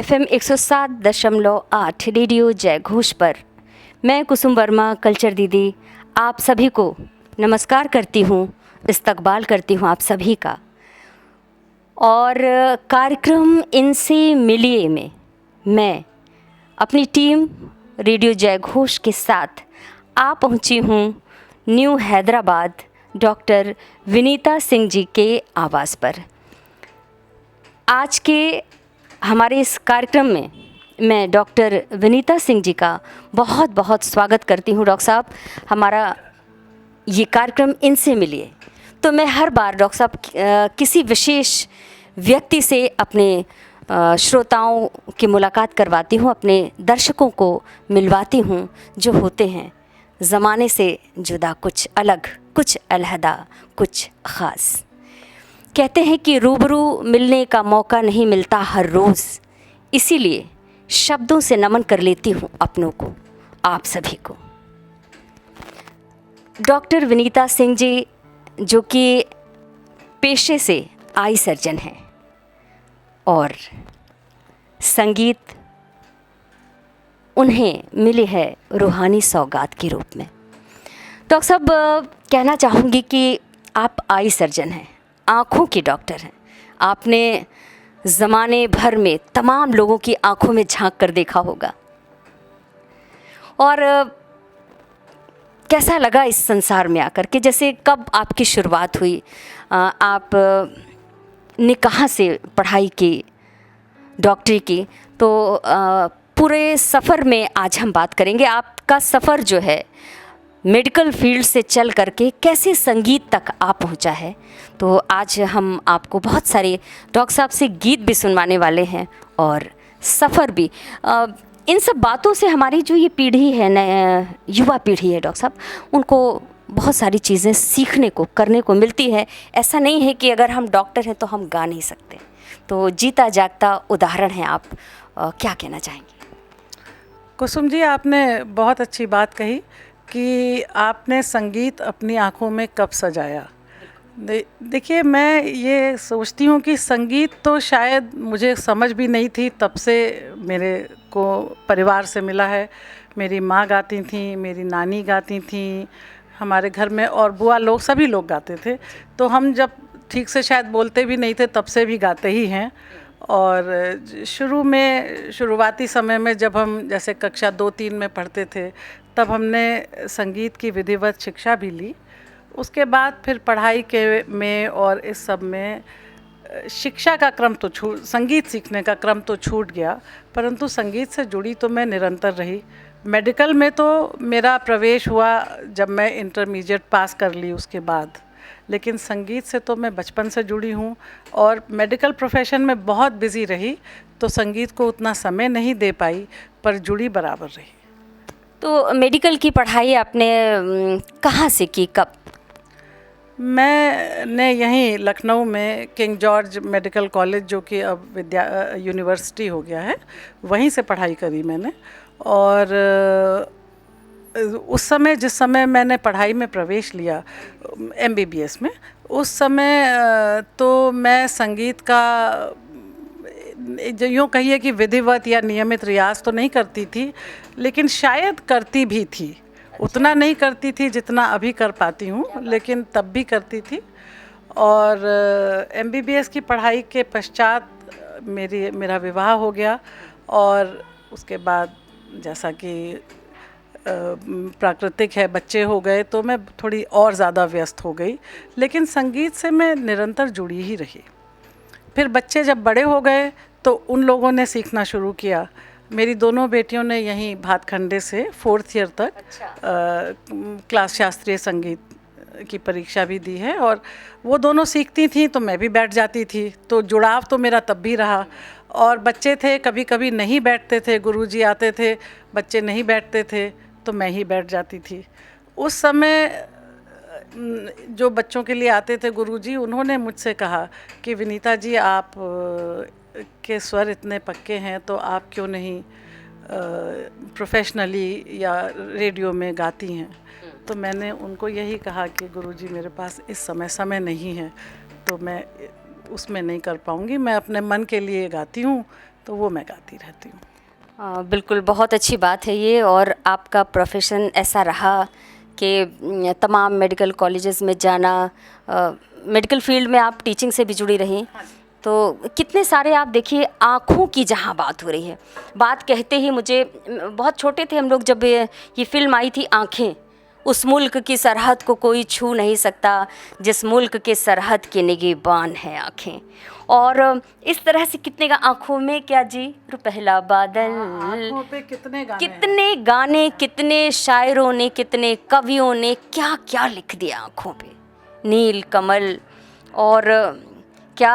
FM 107.8 radio जय घोष पर मैं कुसुम वर्मा कल्चर दीदी आप सभी को नमस्कार करती हूँ, इस्तकबाल करती हूँ आप सभी का। और कार्यक्रम इनसे मिलिए में मैं अपनी टीम रेडियो जय घोष के साथ आ पहुँची हूँ न्यू हैदराबाद डॉक्टर विनीता सिंह जी के आवास पर। आज के हमारे इस कार्यक्रम में मैं डॉक्टर विनीता सिंह जी का बहुत बहुत स्वागत करती हूँ। डॉक्टर साहब, हमारा ये कार्यक्रम इनसे मिलिए, तो मैं हर बार डॉक्टर साहब किसी विशेष व्यक्ति से अपने श्रोताओं की मुलाकात करवाती हूँ, अपने दर्शकों को मिलवाती हूँ, जो होते हैं ज़माने से जुदा, कुछ अलग, कुछ अलहदा, कुछ ख़ास। कहते हैं कि रूबरू मिलने का मौका नहीं मिलता हर रोज़, इसीलिए शब्दों से नमन कर लेती हूँ अपनों को, आप सभी को। डॉक्टर विनीता सिंह जी जो कि पेशे से आई सर्जन हैं और संगीत उन्हें मिली है रूहानी सौगात के रूप में। डॉक्टर साहब, कहना चाहूँगी कि आप आई सर्जन हैं, आँखों के डॉक्टर हैं। आपने ज़माने भर में तमाम लोगों की आँखों में झांक कर देखा होगा। और कैसा लगा इस संसार में आकर के? जैसे कब आपकी शुरुआत हुई, आपने कहाँ से पढ़ाई की, डॉक्टरी की, तो पूरे सफ़र में आज हम बात करेंगे। आपका सफ़र जो है मेडिकल फील्ड से चल करके कैसे संगीत तक आ पहुंचा है, तो आज हम आपको बहुत सारे डॉक्टर साहब से गीत भी सुनवाने वाले हैं और सफ़र भी। इन सब बातों से हमारी जो ये पीढ़ी है, युवा पीढ़ी है डॉक्टर साहब, उनको बहुत सारी चीज़ें सीखने को, करने को मिलती है। ऐसा नहीं है कि अगर हम डॉक्टर हैं तो हम गा नहीं सकते, तो जीता जागता उदाहरण है आप। क्या कहना चाहेंगे? कुसुम जी, आपने बहुत अच्छी बात कही कि आपने संगीत अपनी आँखों में कब सजाया। देखिए, मैं ये सोचती हूँ कि संगीत तो शायद मुझे समझ भी नहीं थी, तब से मेरे को परिवार से मिला है। मेरी माँ गाती थी, मेरी नानी गाती थी, हमारे घर में और बुआ लोग, सभी लोग गाते थे। तो हम जब ठीक से शायद बोलते भी नहीं थे, तब से भी गाते ही हैं। और शुरुआती समय में जब हम जैसे कक्षा 2-3 में पढ़ते थे, तब हमने संगीत की विधिवत शिक्षा भी ली। उसके बाद फिर पढ़ाई के में और इस सब में शिक्षा का क्रम तो संगीत सीखने का क्रम तो छूट गया, परंतु संगीत से जुड़ी तो मैं निरंतर रही। मेडिकल में तो मेरा प्रवेश हुआ जब मैं इंटरमीडिएट पास कर ली उसके बाद, लेकिन संगीत से तो मैं बचपन से जुड़ी हूँ और मेडिकल प्रोफेशन में बहुत बिज़ी रही, तो संगीत को उतना समय नहीं दे पाई, पर जुड़ी बराबर रही। तो मेडिकल की पढ़ाई आपने कहाँ से की, कब? मैंने यहीं लखनऊ में किंग जॉर्ज मेडिकल कॉलेज, जो कि अब यूनिवर्सिटी हो गया है, वहीं से पढ़ाई करी मैंने। और उस समय, जिस समय मैंने पढ़ाई में प्रवेश लिया MBBS में, उस समय तो मैं संगीत का जो यूँ कहिए कि विधिवत या नियमित रियाज तो नहीं करती थी, लेकिन शायद करती भी थी। उतना नहीं करती थी जितना अभी कर पाती हूँ, लेकिन तब भी करती थी। और MBBS की पढ़ाई के पश्चात मेरा विवाह हो गया और उसके बाद जैसा कि प्राकृतिक है, बच्चे हो गए, तो मैं थोड़ी और ज़्यादा व्यस्त हो गई, लेकिन संगीत से मैं निरंतर जुड़ी ही रही। फिर बच्चे जब बड़े हो गए तो उन लोगों ने सीखना शुरू किया। मेरी दोनों बेटियों ने यहीं भातखंडे से 4th ईयर तक क्लास शास्त्रीय संगीत की परीक्षा भी दी है, और वो दोनों सीखती थी तो मैं भी बैठ जाती थी, तो जुड़ाव तो मेरा तब भी रहा। और बच्चे थे, कभी कभी नहीं बैठते थे, गुरुजी आते थे, बच्चे नहीं बैठते थे तो मैं ही बैठ जाती थी। उस समय जो बच्चों के लिए आते थे गुरुजी, उन्होंने मुझसे कहा कि विनीता जी, आप के स्वर इतने पक्के हैं, तो आप क्यों नहीं प्रोफेशनली या रेडियो में गाती हैं। तो मैंने उनको यही कहा कि गुरुजी, मेरे पास इस समय नहीं है, तो मैं उसमें नहीं कर पाऊँगी। मैं अपने मन के लिए गाती हूँ, तो वो मैं गाती रहती हूँ। बिल्कुल, बहुत अच्छी बात है ये। और आपका प्रोफेशन ऐसा रहा कि तमाम मेडिकल कॉलेजेस में जाना, मेडिकल फील्ड में आप टीचिंग से भी जुड़ी रहीं। तो कितने सारे आप देखिए, आँखों की जहाँ बात हो रही है, बात कहते ही मुझे, बहुत छोटे थे हम लोग जब ये फिल्म आई थी आँखें, उस मुल्क की सरहद को कोई छू नहीं सकता जिस मुल्क के सरहद की निगहबान है आँखें। और इस तरह से कितने आँखों में क्या जी पहला बादल, आँखों पे कितने गाने, कितने शायरों ने, कितने कवियों ने क्या क्या लिख दिया आँखों पे। नील कमल, और क्या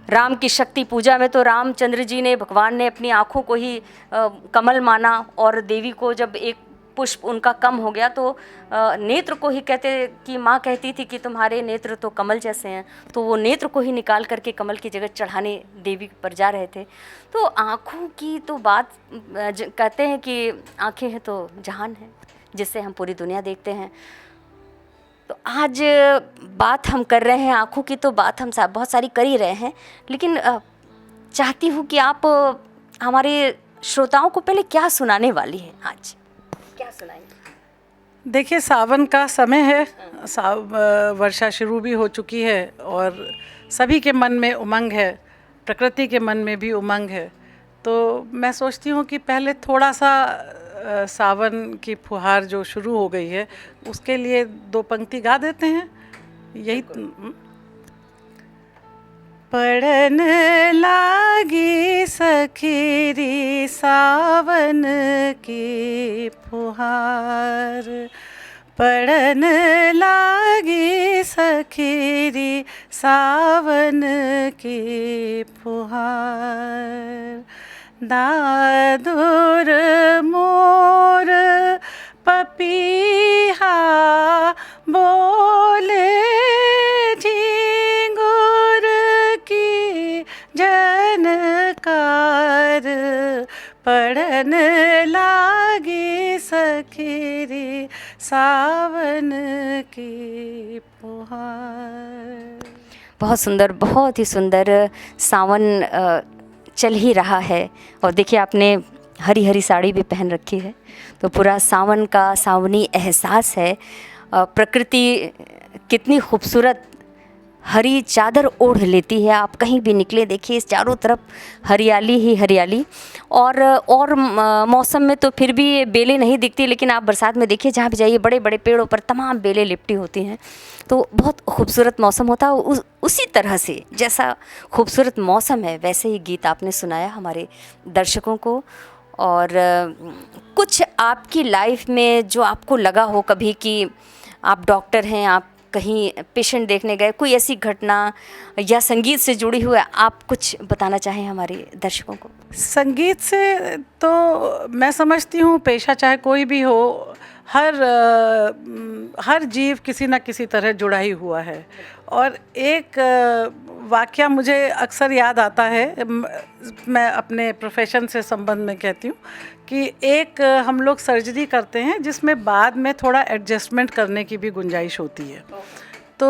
राम की शक्ति पूजा में तो रामचंद्र जी ने, भगवान ने अपनी आँखों को ही कमल माना, और देवी को जब एक पुष्प उनका कम हो गया तो नेत्र को ही कहते कि माँ कहती थी कि तुम्हारे नेत्र तो कमल जैसे हैं, तो वो नेत्र को ही निकाल करके कमल की जगह चढ़ाने देवी पर जा रहे थे। तो आँखों की तो बात, कहते हैं कि आँखें हैं तो जहान है, जिससे हम पूरी दुनिया देखते हैं। तो आज बात हम कर रहे हैं आँखों की, तो बात हम बहुत सारी कर ही रहे हैं, लेकिन चाहती हूँ कि आप हमारे श्रोताओं को पहले क्या सुनाने वाली हैं, आज क्या सुनाएंगे? देखिए, सावन का समय है, वर्षा शुरू भी हो चुकी है और सभी के मन में उमंग है, प्रकृति के मन में भी उमंग है। तो मैं सोचती हूँ कि पहले थोड़ा सा सावन की फुहार जो शुरू हो गई है उसके लिए दो पंक्ति गा देते हैं। यही पड़न लागी सखीरी सावन की फुहार, पड़न लागी सखीरी सावन की फुहार, दादुर मोर पपीहा बोले झिंगुर की जनकार, पड़न लागी सखीरी सावन की फुहार। बहुत सुंदर, बहुत ही सुंदर। सावन चल ही रहा है, और देखिए आपने हरी हरी साड़ी भी पहन रखी है, तो पूरा सावन का सावनी एहसास है। प्रकृति कितनी खूबसूरत हरी चादर ओढ़ लेती है। आप कहीं भी निकले देखिए, इस चारों तरफ हरियाली ही हरियाली। और मौसम में तो फिर भी बेलें नहीं दिखती, लेकिन आप बरसात में देखिए, जहाँ भी जाइए बड़े बड़े पेड़ों पर तमाम बेलें लिपटी होती हैं, तो बहुत खूबसूरत मौसम होता है। उसी तरह से जैसा खूबसूरत मौसम है, वैसे ही गीत आपने सुनाया हमारे दर्शकों को। और कुछ आपकी लाइफ में जो आपको लगा हो कभी कि आप डॉक्टर हैं, आप कहीं पेशेंट देखने गए, कोई ऐसी घटना या संगीत से जुड़ी हुई आप कुछ बताना चाहें हमारे दर्शकों को? संगीत से तो मैं समझती हूँ पेशा चाहे कोई भी हो, हर जीव किसी न किसी तरह जुड़ा ही हुआ है। और एक वाक़या मुझे अक्सर याद आता है, मैं अपने प्रोफेशन से संबंध में कहती हूँ कि एक हम लोग सर्जरी करते हैं जिसमें बाद में थोड़ा एडजस्टमेंट करने की भी गुंजाइश होती है। तो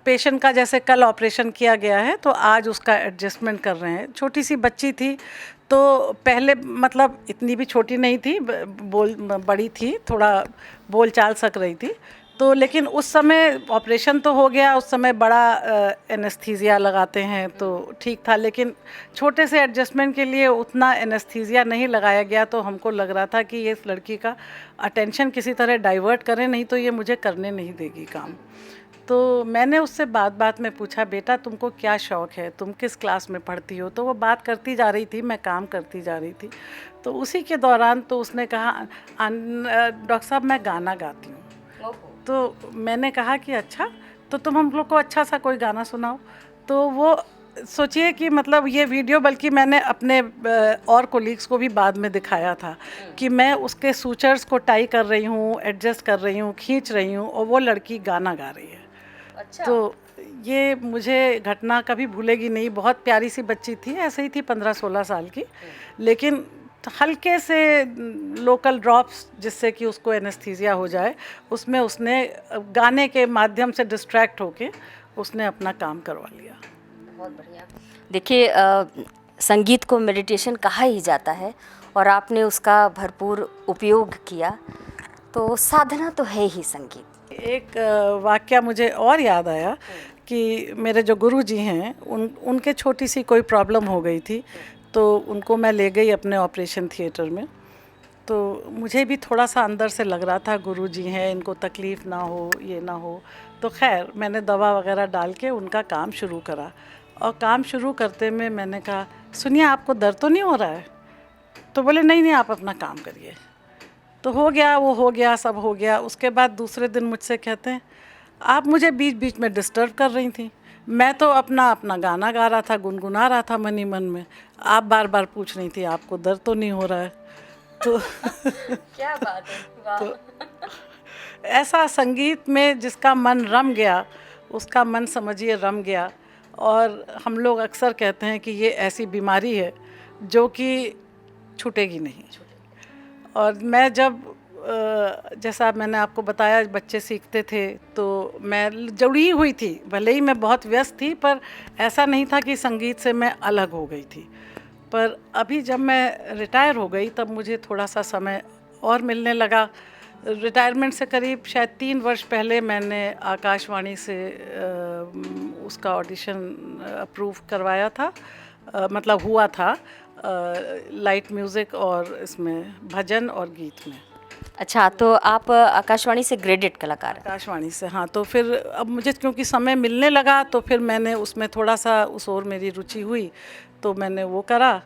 पेशेंट का जैसे कल ऑपरेशन किया गया है तो आज उसका एडजस्टमेंट कर रहे हैं। छोटी सी बच्ची थी, तो पहले मतलब इतनी भी छोटी नहीं थी, बड़ी थी, थोड़ा बोल चाल सक रही थी। तो लेकिन उस समय ऑपरेशन तो हो गया, उस समय बड़ा एनेस्थीसिया लगाते हैं तो ठीक था, लेकिन छोटे से एडजस्टमेंट के लिए उतना एनेस्थीसिया नहीं लगाया गया। तो हमको लग रहा था कि ये इस लड़की का अटेंशन किसी तरह डाइवर्ट करें, नहीं तो ये मुझे करने नहीं देगी काम। तो मैंने उससे बात में पूछा, बेटा तुमको क्या शौक़ है, तुम किस क्लास में पढ़ती हो? तो वो बात करती जा रही थी, मैं काम करती जा रही थी। तो उसी के दौरान तो उसने कहा, डॉक्टर साहब मैं गाना गाती हूँ। तो मैंने कहा कि अच्छा, तो तुम हम लोग को अच्छा सा कोई गाना सुनाओ। तो वो सोचिए कि मतलब ये वीडियो बल्कि मैंने अपने और कोलीग्स को भी बाद में दिखाया था कि मैं उसके सूचर्स को टाई कर रही हूँ, एडजस्ट कर रही हूँ, खींच रही हूँ, और वो लड़की गाना गा रही है। अच्छा। तो ये मुझे घटना कभी भूलेगी नहीं। बहुत प्यारी सी बच्ची थी, ऐसे ही थी 15-16 साल की, लेकिन हल्के से लोकल ड्रॉप्स जिससे कि उसको एनेस्थीसिया हो जाए, उसमें उसने गाने के माध्यम से डिस्ट्रैक्ट होके उसने अपना काम करवा लिया। बहुत बढ़िया। देखिए संगीत को मेडिटेशन कहा ही जाता है और आपने उसका भरपूर उपयोग किया, तो साधना तो है ही संगीत। एक वाकया मुझे और याद आया कि मेरे जो गुरुजी हैं उनके छोटी सी कोई प्रॉब्लम हो गई थी, तो उनको मैं ले गई अपने ऑपरेशन थिएटर में। तो मुझे भी थोड़ा सा अंदर से लग रहा था गुरुजी हैं, इनको तकलीफ़ ना हो, ये ना हो। तो खैर मैंने दवा वगैरह डाल के उनका काम शुरू करा, और काम शुरू करते में मैंने कहा, सुनिए आपको दर्द तो नहीं हो रहा है? तो बोले नहीं नहीं, आप अपना काम करिए। तो हो गया, वो हो गया, सब हो गया। उसके बाद दूसरे दिन मुझसे कहते हैं, आप मुझे बीच बीच में डिस्टर्ब कर रही थी, मैं तो अपना अपना गाना गा रहा था, गुनगुना रहा था मन ही मन में, आप बार बार पूछ रही थी आपको दर्द तो नहीं हो रहा है। तो क्या बात है, वाह। तो ऐसा संगीत में जिसका मन रम गया, उसका मन समझिए रम गया। और हम लोग अक्सर कहते हैं कि ये ऐसी बीमारी है जो कि छूटेगी नहीं। और मैं जब जैसा मैंने आपको बताया बच्चे सीखते थे, तो मैं जुड़ी हुई थी, भले ही मैं बहुत व्यस्त थी, पर ऐसा नहीं था कि संगीत से मैं अलग हो गई थी। पर अभी जब मैं रिटायर हो गई तब मुझे थोड़ा सा समय और मिलने लगा। रिटायरमेंट से करीब शायद 3 वर्ष पहले मैंने आकाशवाणी से उसका ऑडिशन अप्रूव करवाया था, मतलब हुआ था, लाइट म्यूज़िक और इसमें भजन और गीत में। अच्छा, तो आप आकाशवाणी से ग्रेडेड कलाकार हैं। आकाशवाणी से, हाँ। तो फिर अब मुझे क्योंकि समय मिलने लगा, तो फिर मैंने उसमें थोड़ा सा उस ओर मेरी रुचि हुई, तो मैंने वो करा।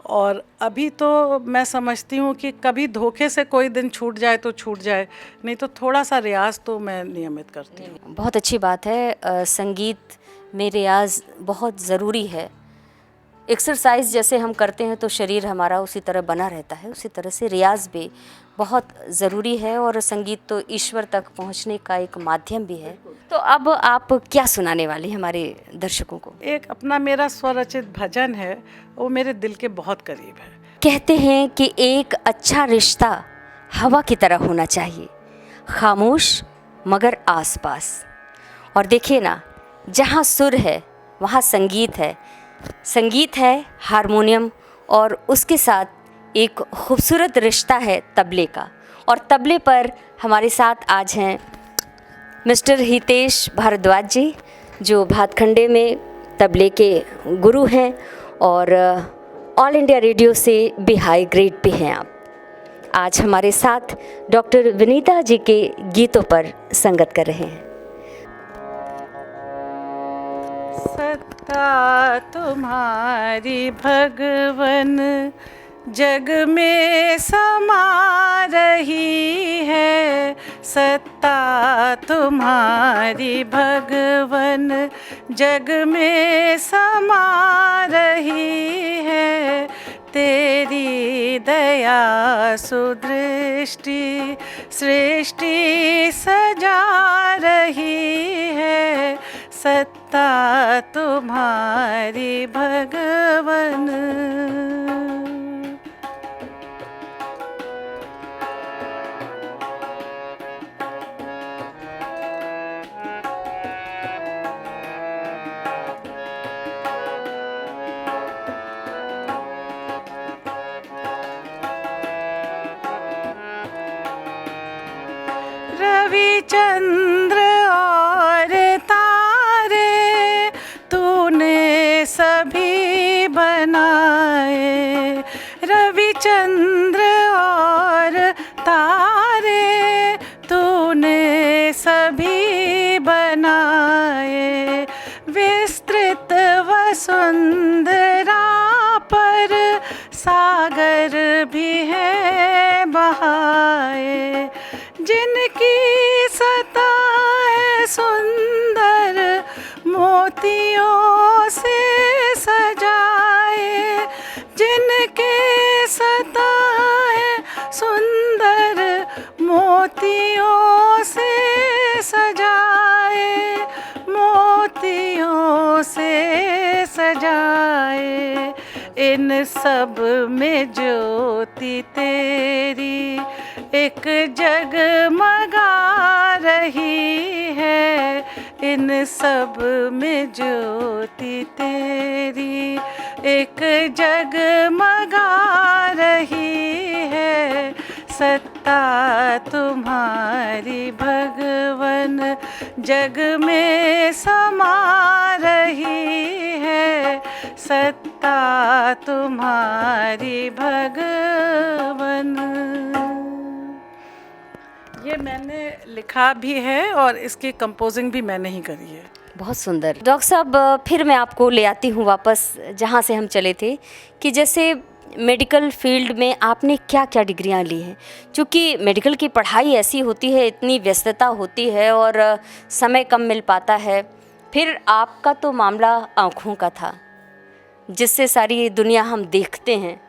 और अभी तो मैं समझती हूँ कि कभी धोखे से कोई दिन छूट जाए तो छूट जाए, नहीं तो थोड़ा सा रियाज़ तो मैं नियमित करती हूँ। बहुत अच्छी बात है। संगीत में रियाज बहुत ज़रूरी है। एक्सरसाइज जैसे हम करते हैं तो शरीर हमारा उसी तरह बना रहता है, उसी तरह से रियाज भी बहुत ज़रूरी है, और संगीत तो ईश्वर तक पहुंचने का एक माध्यम भी है। तो अब आप क्या सुनाने वाले हैं हमारे दर्शकों को? एक अपना मेरा स्वरचित भजन है, वो मेरे दिल के बहुत करीब है। कहते हैं कि एक अच्छा रिश्ता हवा की तरह होना चाहिए, खामोश मगर आसपास। और देखिए ना, जहाँ सुर है वहाँ संगीत है, संगीत है हारमोनियम, और उसके साथ एक खूबसूरत रिश्ता है तबले का। और तबले पर हमारे साथ आज हैं मिस्टर हितेश भारद्वाज जी, जो भातखंडे में तबले के गुरु हैं, और ऑल इंडिया रेडियो से भी हाई ग्रेड पे हैं आप। आज हमारे साथ डॉक्टर विनीता जी के गीतों पर संगत कर रहे हैं। सत्ता तुम्हारी भगवन जग में समा रही है, सत्ता तुम्हारी भगवन जग में समा रही है, तेरी दया सुदृष्टि सृष्टि सजा रही है, सत्ता तुम्हारी भगवन। रवि चंद्र और तारे तूने सभी बनाए, रवि चंद्र और तारे तूने सभी बनाए, विस्तृत वसुंधरा पर सागर भी है बहाए, जिनकी सता है सुंदर मोतियों से सजाए, जिनके सता है सुंदर मोतियों से सजाए, मोतियों से सजाए, इन सब में ज्योति तेरी एक जगमगा रही है, इन सब में ज्योति तेरी एक जगमगा रही है सत्ता तुम्हारी भगवन, जग में समा रही है सत्ता तुम्हारी भगवन। ये मैंने लिखा भी है और इसकी कंपोजिंग भी मैंने ही करी है। बहुत सुंदर। डॉक्टर साहब, फिर मैं आपको ले आती हूँ वापस जहाँ से हम चले थे, कि जैसे मेडिकल फील्ड में आपने क्या क्या डिग्रियाँ ली हैं, क्योंकि मेडिकल की पढ़ाई ऐसी होती है, इतनी व्यस्तता होती है और समय कम मिल पाता है। फिर आपका तो मामला आँखों का था, जिससे सारी दुनिया हम देखते हैं,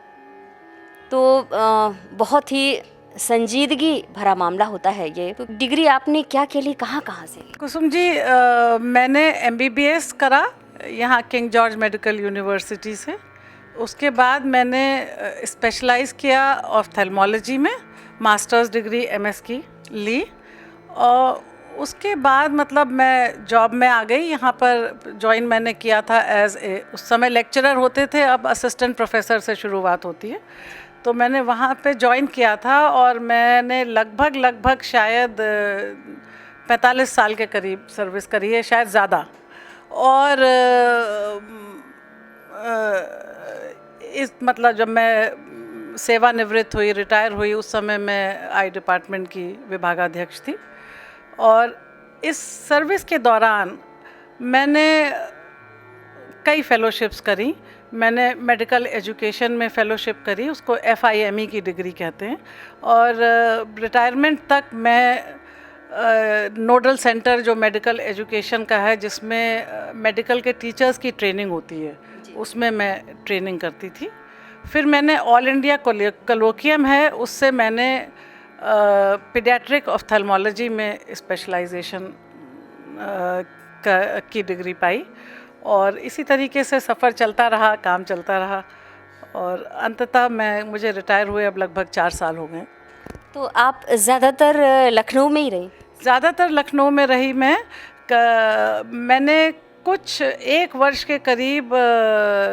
तो बहुत ही संजीदगी भरा मामला होता है ये। तो डिग्री आपने क्या के लिए कहाँ से ली? कुसुम जी, मैंने MBBS करा यहाँ किंग जॉर्ज मेडिकल यूनिवर्सिटी से। उसके बाद मैंने स्पेशलाइज़ किया ऑफ्थेल्मोलॉजी में, मास्टर्स डिग्री MS की ली, और उसके बाद मतलब मैं जॉब में आ गई। यहाँ पर ज्वाइन मैंने किया था एज ए, उस समय लेक्चरर होते थे, अब असिस्टेंट प्रोफेसर से शुरुआत होती है, तो मैंने वहाँ पे ज्वाइन किया था और मैंने लगभग शायद 45 साल के करीब सर्विस करी है, शायद ज़्यादा। और इस मतलब जब मैं सेवानिवृत्त हुई, रिटायर हुई, उस समय मैं आई डिपार्टमेंट की विभागाध्यक्ष थी। और इस सर्विस के दौरान मैंने कई फेलोशिप्स करी। मैंने मेडिकल एजुकेशन में फ़ेलोशिप करी, उसको FIME की डिग्री कहते हैं। और रिटायरमेंट तक मैं नोडल सेंटर जो मेडिकल एजुकेशन का है, जिसमें मेडिकल के टीचर्स की ट्रेनिंग होती है, उसमें मैं ट्रेनिंग करती थी। फिर मैंने ऑल इंडिया कोलोकियम है, उससे मैंने पीडियाट्रिक ऑफ्थेल्मोलॉजी में स्पेशलाइजेशन की डिग्री पाई। और इसी तरीके से सफ़र चलता रहा, काम चलता रहा, और अंततः मुझे रिटायर हुए अब लगभग 4 साल हो गए। तो आप ज़्यादातर लखनऊ में ही रही? ज़्यादातर लखनऊ में रही मैं। मैंने कुछ 1 वर्ष के करीब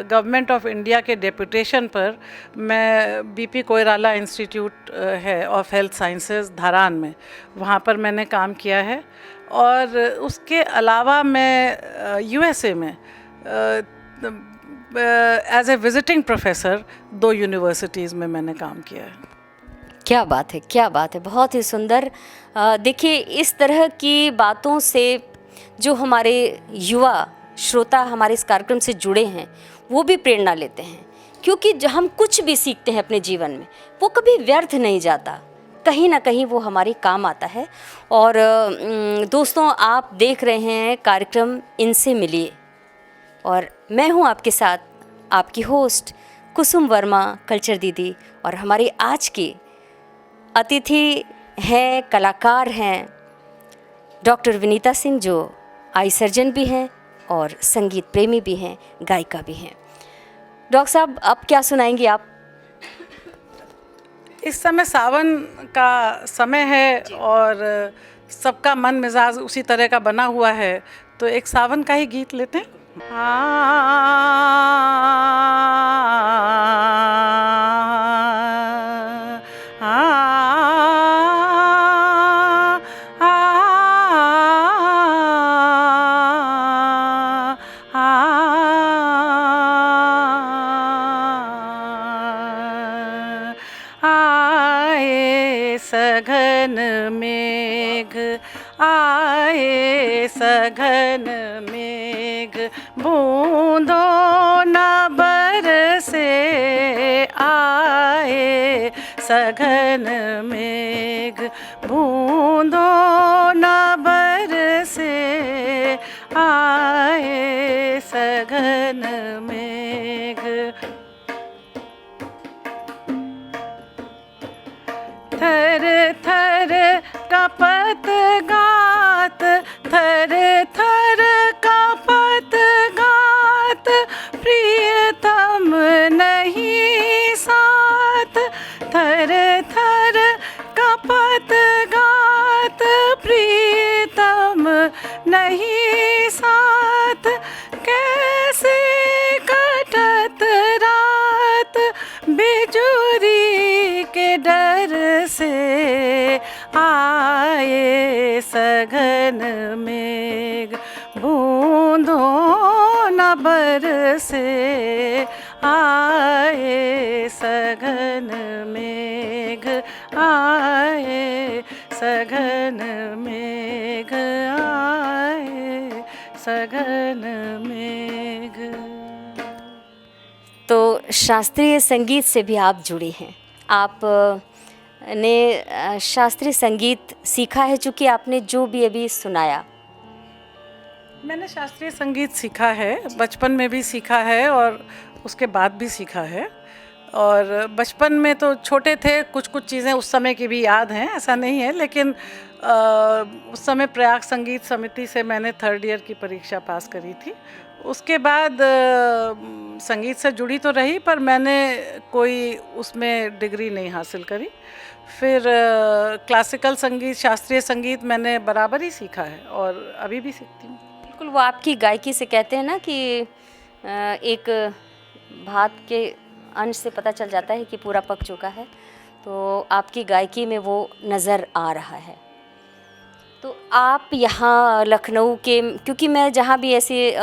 गवर्नमेंट ऑफ इंडिया के डेपुटेशन पर, मैं BP कोइराला इंस्टीट्यूट है ऑफ हेल्थ साइंसेज धारान में, वहाँ पर मैंने काम किया है। और उसके अलावा मैं USA में as a visiting professor 2 universities में मैंने काम किया है। क्या बात है, क्या बात है, बहुत ही सुंदर। देखिए, इस तरह की बातों से जो हमारे युवा श्रोता हमारे इस कार्यक्रम से जुड़े हैं, वो भी प्रेरणा लेते हैं, क्योंकि जो हम कुछ भी सीखते हैं अपने जीवन में, वो कभी व्यर्थ नहीं जाता, कहीं ना कहीं वो हमारे काम आता है। और दोस्तों, आप देख रहे हैं कार्यक्रम इनसे मिलिए, और मैं हूं आपके साथ आपकी होस्ट कुसुम वर्मा, कल्चर दीदी। और हमारी आज की अतिथि हैं, कलाकार हैं डॉक्टर विनीता सिंह, जो आई सर्जन भी हैं और संगीत प्रेमी भी हैं, गायिका भी हैं। डॉक्टर साहब, अब क्या सुनाएंगी आप? इस समय सावन का समय है और सबका मन मिजाज उसी तरह का बना हुआ है, तो एक सावन का ही गीत लेते हैं। सघन मेघ आए, सघन मेघ बूंदों न बरसे आए, सघन मेघ बूंदों न बरसे आए, सघन मेघ। थर थर कपत गात, थर थर कपत गात, प्रियतम नहीं साथ, थर थर कपत गात, प्रियतम नहीं साथ, कैसे कटत सघन मेघ बूंदों न बरसे, आए सघन मेघ आए, सघन मेघ आए, सघन मेघ। तो शास्त्रीय संगीत से भी आप जुड़ी हैं। आप ने शास्त्रीय संगीत सीखा है, चूँकि आपने जो भी अभी सुनाया। मैंने शास्त्रीय संगीत सीखा है, बचपन में भी सीखा है और उसके बाद भी सीखा है। और बचपन में तो छोटे थे, कुछ कुछ चीज़ें उस समय की भी याद हैं, ऐसा नहीं है, लेकिन उस समय प्रयाग संगीत समिति से मैंने 3rd ईयर की परीक्षा पास करी थी। उसके बाद संगीत से जुड़ी तो रही, पर मैंने कोई उसमें डिग्री नहीं हासिल करी। फिर क्लासिकल संगीत, शास्त्रीय संगीत मैंने बराबर ही सीखा है और अभी भी सीखती हूँ। बिल्कुल, वो आपकी गायकी से कहते हैं ना कि एक भात के अंश से पता चल जाता है कि पूरा पक चुका है, तो आपकी गायकी में वो नज़र आ रहा है। तो आप यहाँ लखनऊ के, क्योंकि मैं जहाँ भी ऐसे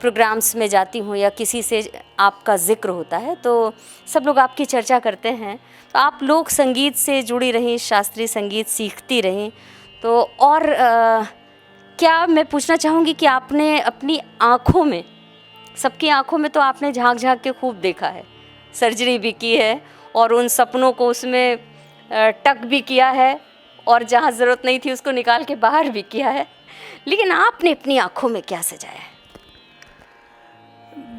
प्रोग्राम्स में जाती हूँ या किसी से आपका ज़िक्र होता है तो सब लोग आपकी चर्चा करते हैं। तो आप लोक संगीत से जुड़ी रहीं, शास्त्रीय संगीत सीखती रहीं, तो और क्या मैं पूछना चाहूँगी कि आपने अपनी आँखों में, सबकी आँखों में तो आपने झांक झांक के खूब देखा है, सर्जरी भी की है और उन सपनों को उसमें टक भी किया है और जहाँ ज़रूरत नहीं थी उसको निकाल के बाहर भी किया है, लेकिन आपने अपनी आँखों में क्या सजाया है?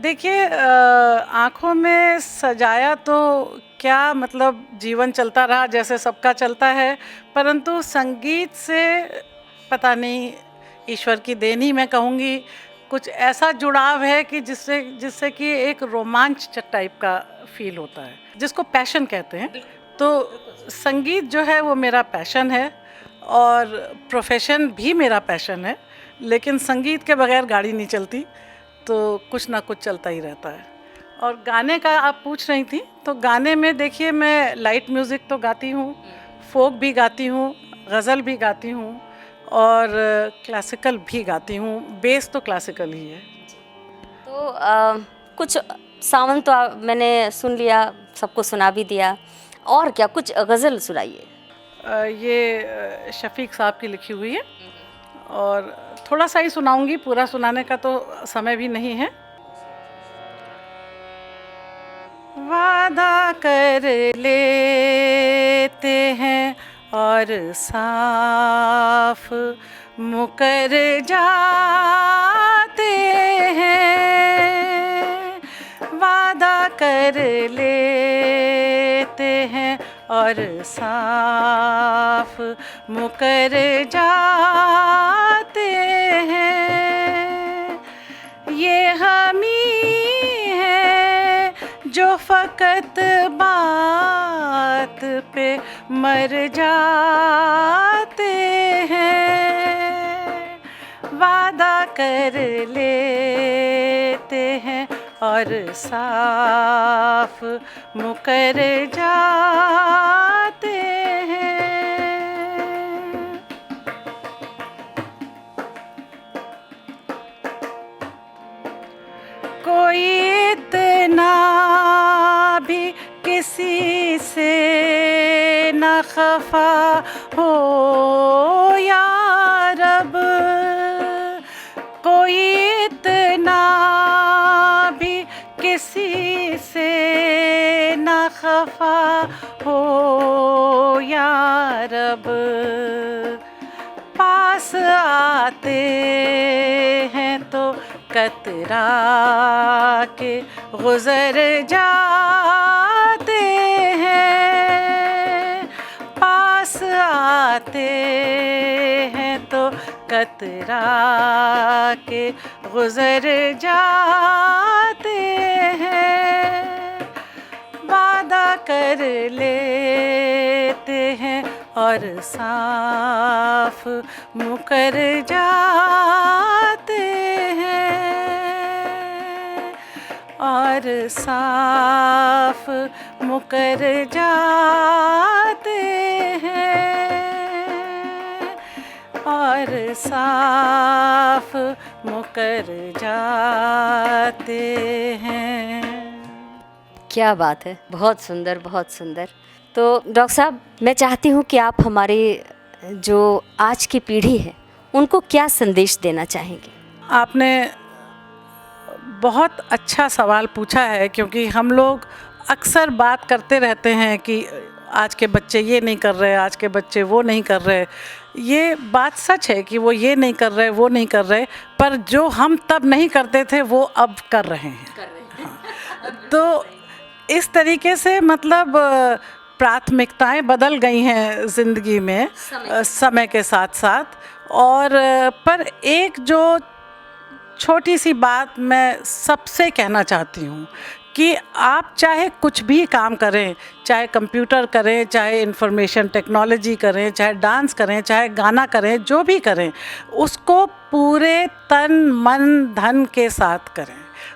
देखिए, आँखों में सजाया तो क्या, मतलब जीवन चलता रहा जैसे सबका चलता है, परंतु संगीत से पता नहीं, ईश्वर की देन ही मैं कहूँगी, कुछ ऐसा जुड़ाव है कि जिससे कि एक रोमांच टाइप का फील होता है, जिसको पैशन कहते हैं। तो संगीत जो है वो मेरा पैशन है और प्रोफेशन भी मेरा पैशन है, लेकिन संगीत के बगैर गाड़ी नहीं चलती, तो कुछ ना कुछ चलता ही रहता है। और गाने का आप पूछ रही थी, तो गाने में देखिए, मैं लाइट म्यूज़िक तो गाती हूँ, फोक भी गाती हूँ, गज़ल भी गाती हूँ और क्लासिकल भी गाती हूँ। बेस तो क्लासिकल ही है। तो कुछ सावन तो मैंने सुन लिया, सबको सुना भी दिया, और क्या कुछ गज़ल सुनाइए। ये शफ़ीक साहब की लिखी हुई है और थोड़ा सा ही सुनाऊंगी, पूरा सुनाने का तो समय भी नहीं है। वादा कर लेते हैं और साफ मुकर जाते हैं, वादा कर लेते हैं और साफ मुकर जाते हैं। ये हम ही है जो फ़कत बात पे मर जाते हैं, वादा कर लेते हैं और साफ मुकर जाते हैं। कोई इतना भी किसी से न खफा हो या रब, कोई इतना भी किसी से न खफा हो या रब, पास आते हैं तो कतरा के गुज़र जाते हैं, पास आते हैं तो कतरा के गुज़र जाते हैं, वादा कर लेते हैं और साफ मुकर जाते हैं, और साफ मुकर जाते हैं, और साफ मुकर जाते हैं। क्या बात है, बहुत सुंदर, बहुत सुंदर। तो डॉक्टर साहब, मैं चाहती हूँ कि आप हमारे जो आज की पीढ़ी है उनको क्या संदेश देना चाहेंगे? आपने बहुत अच्छा सवाल पूछा है, क्योंकि हम लोग अक्सर बात करते रहते हैं कि आज के बच्चे ये नहीं कर रहे, आज के बच्चे वो नहीं कर रहे। ये बात सच है कि वो ये नहीं कर रहे, वो नहीं कर रहे, पर जो हम तब नहीं करते थे वो अब कर रहे हैं। हाँ। तो इस तरीके से मतलब प्राथमिकताएं बदल गई हैं ज़िंदगी में समय के साथ साथ। और पर एक जो छोटी सी बात मैं सबसे कहना चाहती हूँ कि आप चाहे कुछ भी काम करें, चाहे कंप्यूटर करें, चाहे इंफॉर्मेशन टेक्नोलॉजी करें, चाहे डांस करें, चाहे गाना करें, जो भी करें, उसको पूरे तन मन धन के साथ करें।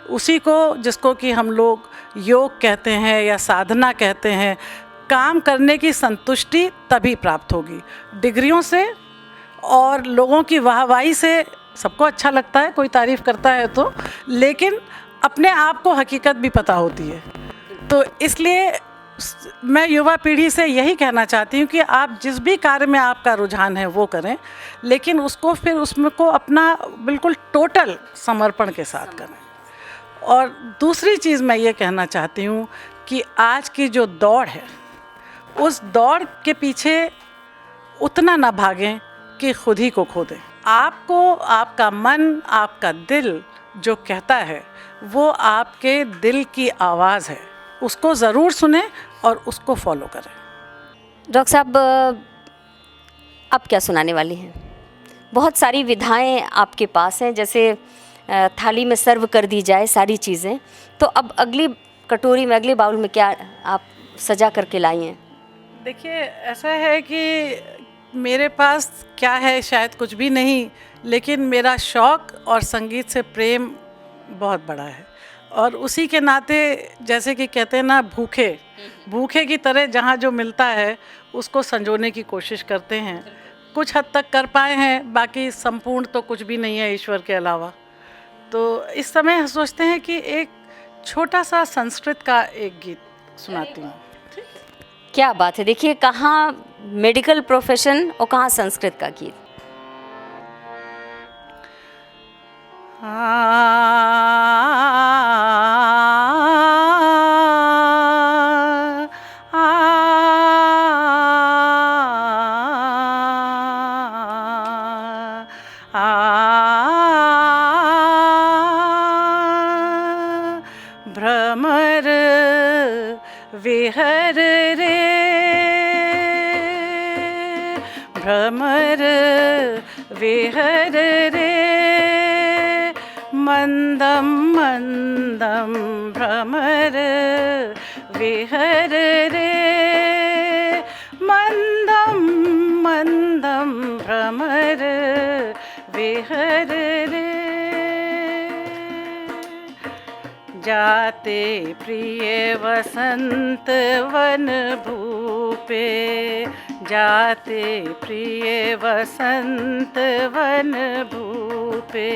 उसी को जिसको कि हम लोग योग कहते हैं या साधना कहते हैं। काम करने की संतुष्टि तभी प्राप्त होगी। डिग्रियों से और लोगों की वाहवाही से सबको अच्छा लगता है, कोई तारीफ़ करता है तो, लेकिन अपने आप को हकीकत भी पता होती है। तो इसलिए मैं युवा पीढ़ी से यही कहना चाहती हूँ कि आप जिस भी कार्य में आपका रुझान है वो करें, लेकिन उसको फिर उसमें को अपना बिल्कुल टोटल समर्पण के साथ करें। और दूसरी चीज़ मैं ये कहना चाहती हूँ कि आज की जो दौड़ है, उस दौड़ के पीछे उतना ना भागें कि खुद ही को खो दें। आपको आपका मन, आपका दिल जो कहता है वो आपके दिल की आवाज़ है, उसको ज़रूर सुने और उसको फॉलो करें। डॉक्टर साहब, अब क्या सुनाने वाली हैं? बहुत सारी विधाएं आपके पास हैं, जैसे थाली में सर्व कर दी जाए सारी चीज़ें, तो अब अगली कटोरी में, अगले बाउल में क्या आप सजा करके लाई हैं? देखिए, ऐसा है कि मेरे पास क्या है, शायद कुछ भी नहीं, लेकिन मेरा शौक़ और संगीत से प्रेम बहुत बड़ा है। और उसी के नाते जैसे कि कहते हैं ना, भूखे की तरह जहाँ जो मिलता है उसको संजोने की कोशिश करते हैं। कुछ हद तक कर पाए हैं, बाकी संपूर्ण तो कुछ भी नहीं है ईश्वर के अलावा। तो इस समय सोचते हैं कि एक छोटा सा संस्कृत का एक गीत सुनाती हूँ। क्या बात है! देखिए, कहाँ मेडिकल प्रोफेशन और कहाँ संस्कृत का गीत। भ्रमर विहर रे, भ्रमर विहर रे, मंदम मंदम भ्रमर विहर रे, मंदम मंदम भ्रमर विहर रे। जाते प्रिय वसंत वन भूपे, जाते प्रिय वसंत वन भूपे,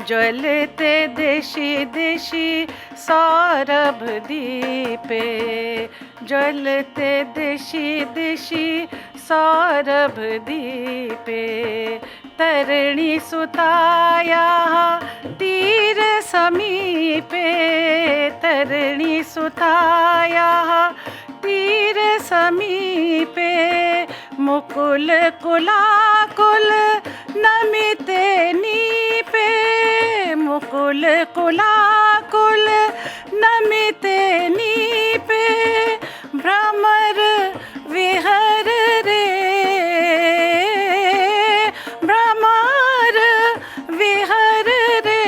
ज्वलते दिशि दिशि सौरभ दीपे, ज्वलते दिशि दिशि सौरभ दीपे, तरणि सुताया तीर समीपे, तरणि सुताया तीर समीपे, मुकुल कुलाकुल नमिते नीपे, मुकुल कुलाकुल नमिते नीपे, भ्रमर विहर रे, भ्रमर विहर रे,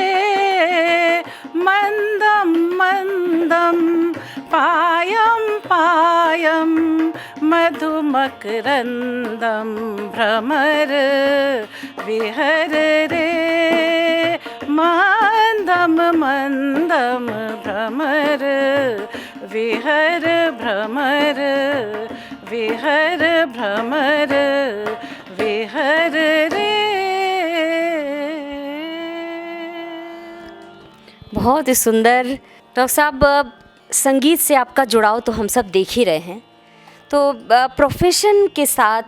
मंदम मंदम पायम पायम मधुमकरंदम, भ्रमर विहर रे, मंदम मंदम भ्रमर विहर, भ्रमर विहर, भ्रमर विहर। हर रे। बहुत ही सुंदर। डॉक्टर साहब, संगीत से आपका जुड़ाव तो हम सब देख ही रहे हैं, तो प्रोफेशन के साथ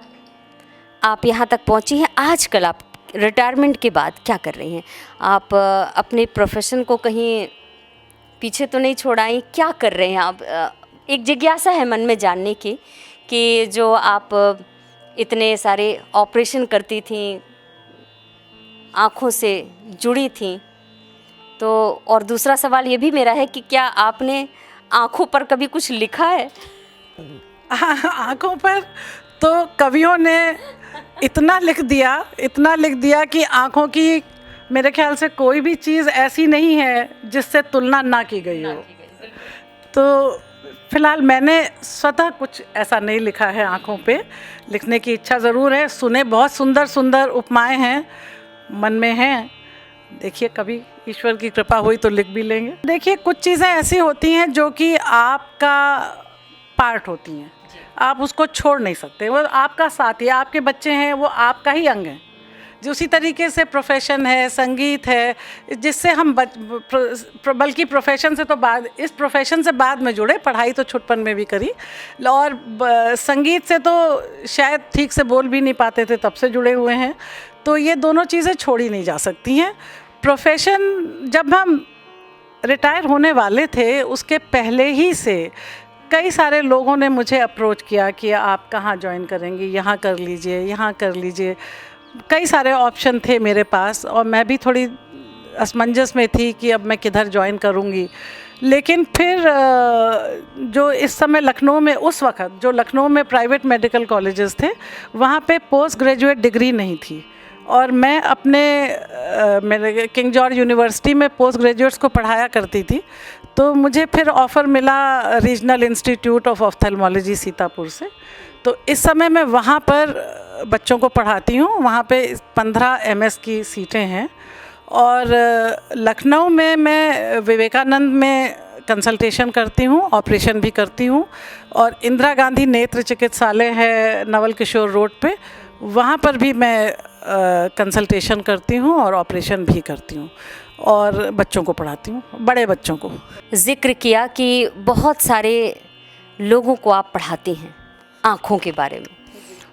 आप यहाँ तक पहुँची हैं। आजकल आप रिटायरमेंट के बाद क्या कर रही हैं? आप अपने प्रोफेशन को कहीं पीछे तो नहीं छोड़ाई, क्या कर रहे हैं आप? एक जिज्ञासा है मन में जानने की कि जो आप इतने सारे ऑपरेशन करती थी, आँखों से जुड़ी थी, तो और दूसरा सवाल ये भी मेरा है कि क्या आपने आँखों पर कभी कुछ लिखा है? आँखों पर तो कवियों ने इतना लिख दिया कि आँखों की मेरे ख्याल से कोई भी चीज़ ऐसी नहीं है जिससे तुलना ना की गई हो। तो फिलहाल मैंने स्वतः कुछ ऐसा नहीं लिखा है आँखों पे। लिखने की इच्छा ज़रूर है। सुने बहुत सुंदर सुंदर उपमाएं हैं, मन में हैं। देखिए कभी ईश्वर की कृपा हुई तो लिख भी लेंगे। देखिए कुछ चीज़ें ऐसी होती हैं जो कि आपका पार्ट होती हैं, आप उसको छोड़ नहीं सकते। वो आपका साथी, आपके बच्चे हैं, वो आपका ही अंग है। जो उसी तरीके से प्रोफेशन है, संगीत है, जिससे हम बल्कि प्रोफेशन से तो बाद, इस प्रोफेशन से बाद में जुड़े, पढ़ाई तो छुटपन में भी करी, और संगीत से तो शायद ठीक से बोल भी नहीं पाते थे, तब से जुड़े हुए हैं। तो ये दोनों चीज़ें छोड़ी नहीं जा सकती हैं। प्रोफेशन जब हम रिटायर होने वाले थे उसके पहले ही से कई सारे लोगों ने मुझे अप्रोच किया कि आप कहाँ ज्वाइन करेंगी, यहाँ कर लीजिए, यहाँ कर लीजिए। कई सारे ऑप्शन थे मेरे पास और मैं भी थोड़ी असमंजस में थी कि अब मैं किधर ज्वाइन करूँगी। लेकिन फिर जो इस समय लखनऊ में, उस वक्त जो लखनऊ में प्राइवेट मेडिकल कॉलेजेस थे, वहाँ पे पोस्ट ग्रेजुएट डिग्री नहीं थी, और मैं अपने मेरे किंग जॉर्ज यूनिवर्सिटी में पोस्ट ग्रेजुएट्स को पढ़ाया करती थी। तो मुझे फिर ऑफ़र मिला regional institute of ophthalmology Sitapur से। तो इस समय मैं वहाँ पर बच्चों को पढ़ाती हूँ। वहाँ पे 15 MS की सीटें हैं। और लखनऊ में मैं विवेकानंद में कंसल्टेशन करती हूँ, ऑपरेशन भी करती हूँ। और इंदिरा गांधी नेत्र चिकित्सालय है नवल किशोर रोड पे, वहाँ पर भी मैं कंसल्टेशन करती हूँ और ऑपरेशन भी करती हूँ, और बच्चों को पढ़ाती हूँ, बड़े बच्चों को। जिक्र किया कि बहुत सारे लोगों को आप पढ़ाती हैं आँखों के बारे में,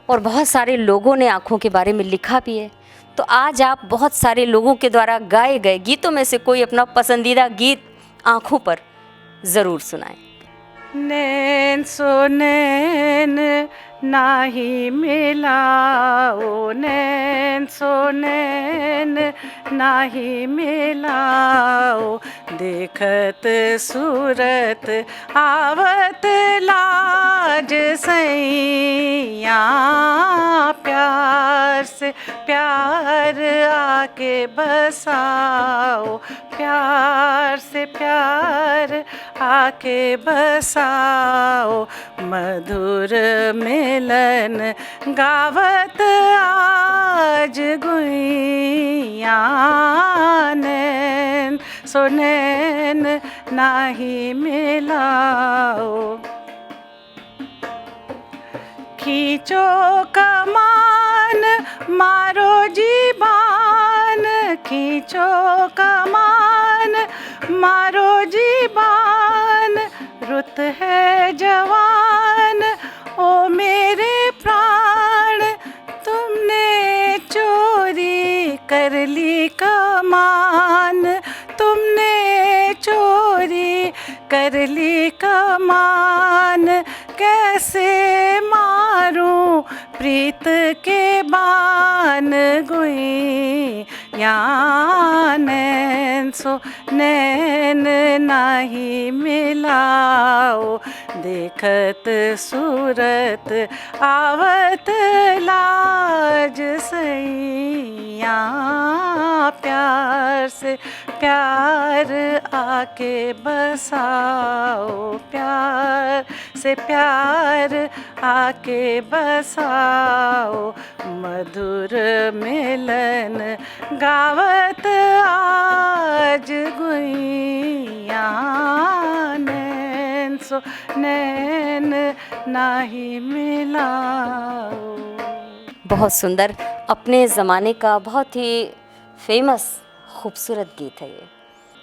और बहुत सारे लोगों ने आँखों के बारे में लिखा भी है। तो आज आप बहुत सारे लोगों के द्वारा गाए गए गीतों में से कोई अपना पसंदीदा गीत आँखों पर ज़रूर सुनाएं। नैन सो नैन नाही मिलाओ, नैन सो नैन नाही मिलाओ, देखत सूरत आवत लाज सैया, प्यार से प्यार आके बसाओ, प्यार से प्यार आके बसाओ, मधुर मिलन गावत आज गुइया, नैन सो नैन नाही मिलाओ, खींचो कमान मारो जीबान, खींचो कमान मारो जीबान, रुत है जवान ओ मेरे प्राण, तुमने चोरी कर ली कमान, तुमने चोरी कर ली कमान, कैसे मारूं प्रीत के बान गुई, या नैन सो नैन नाही मिलाओ, देखत सूरत आवत लाज सैया, प्यार से प्यार आके बसाओ, प्यार से प्यार आके बसाओ, मधुर मिलन गावत आज गुइया, नैन सो नैन नाही मिलाओ। बहुत सुंदर। अपने ज़माने का बहुत ही फेमस खूबसूरत गीत है ये।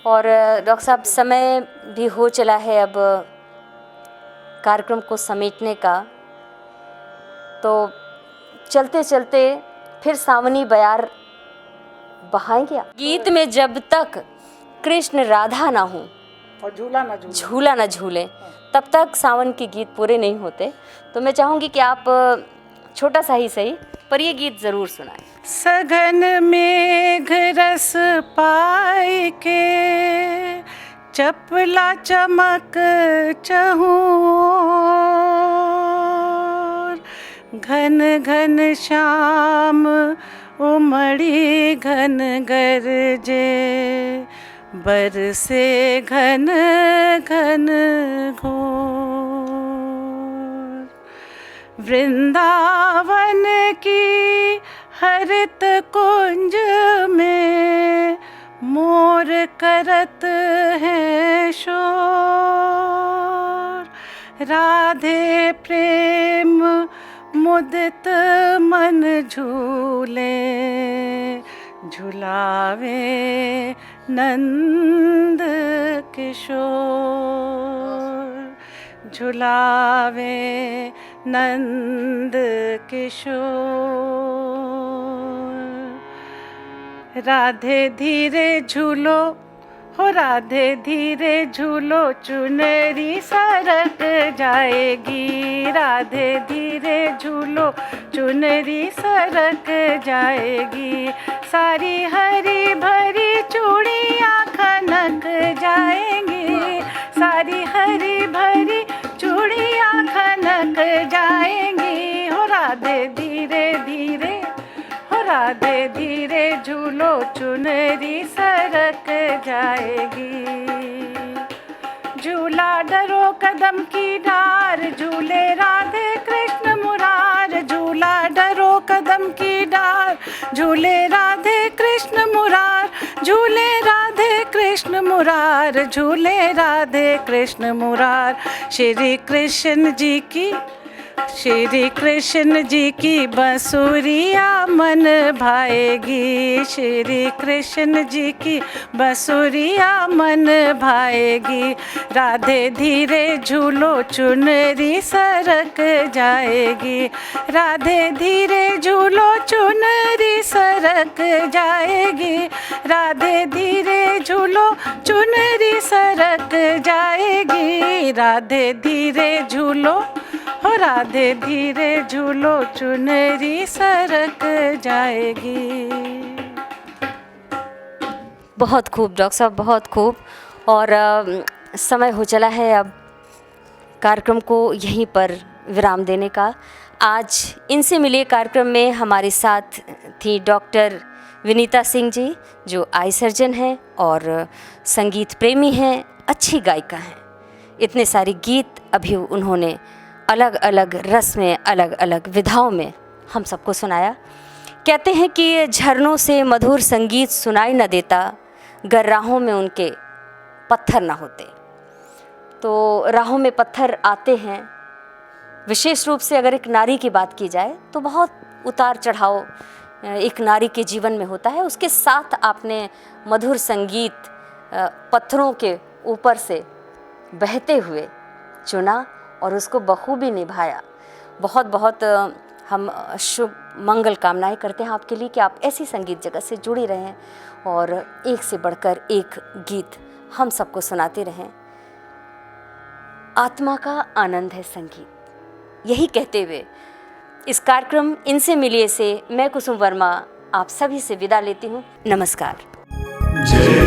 और डॉक्टर साहब, समय भी हो चला है अब कार्यक्रम को समेटने का, तो चलते चलते फिर सावनी बयार बहाएंगे। गीत में जब तक कृष्ण राधा ना हो और झूला ना झूले तब तक सावन के गीत पूरे नहीं होते। तो मैं चाहूँगी कि आप छोटा सा ही सही पर ये गीत ज़रूर सुनाएं। सघन मेघ रस पाई के चपला चमक चहूर, घन घन श्याम उमड़ी घन गरजे, बरसे घन घन घोर। वृंदावन की हरित कुंज में मोर करत हैं शोर, राधे प्रेम मुदित मन झूले, झुलावे नंद किशोर, झुलावे नंद किशोर। राधे धीरे झूलो हो, राधे धीरे झूलो, चुनरी सरक जाएगी, राधे धीरे झूलो, चुनरी सरक जाएगी, सारी हरी भरी चूड़ियाँ खनक जाएंगी, सारी हरी भरी चूड़ियाँ खनक जाएंगी। हो राधे धीरे धीरे, हो राधे धीरे झूलो, चुनरी सरक जाएगी। झूला डरो कदम की डार, झूले राधे कृष्ण मुरार, झूला डरो कदम की डार, झूले राधे कृष्ण मुरार, झूले राधे कृष्ण मुरार, झूले राधे कृष्ण मुरार। श्री कृष्ण जी की, श्री कृष्ण जी की बंसुरिया मन भाएगी, श्री कृष्ण जी की बंसुरिया मन भाएगी, राधे धीरे झूलो, चुनरी सरक जाएगी, राधे धीरे झूलो, चुनरी सरक जाएगी, राधे धीरे झूलो, चुनरी सरक जाएगी, राधे धीरे झूलो, हो राधे धीरे झूलो, चुनरी सरक जाएगी। बहुत खूब डॉक्टर साहब, बहुत खूब। और समय हो चला है अब कार्यक्रम को यहीं पर विराम देने का। आज इनसे मिले कार्यक्रम में हमारे साथ थी डॉक्टर विनीता सिंह जी, जो आई सर्जन हैं और संगीत प्रेमी हैं, अच्छी गायिका हैं। इतने सारे गीत अभी उन्होंने अलग अलग रस में, अलग अलग विधाओं में हम सबको सुनाया। कहते हैं कि झरनों से मधुर संगीत सुनाई न देता, गर राहों में उनके पत्थर ना होते। तो राहों में पत्थर आते हैं। विशेष रूप से अगर एक नारी की बात की जाए तो बहुत उतार चढ़ाव एक नारी के जीवन में होता है। उसके साथ आपने मधुर संगीत पत्थरों के ऊपर से बहते हुए चुना और उसको बखूबी निभाया। बहुत बहुत हम शुभ मंगल कामनाएं करते हैं आपके लिए कि आप ऐसी संगीत जगत से जुड़ी रहें और एक से बढ़कर एक गीत हम सबको सुनाते रहें। आत्मा का आनंद है संगीत। यही कहते हुए इस कार्यक्रम इनसे मिलिए से मैं कुसुम वर्मा आप सभी से विदा लेती हूँ। नमस्कार। जय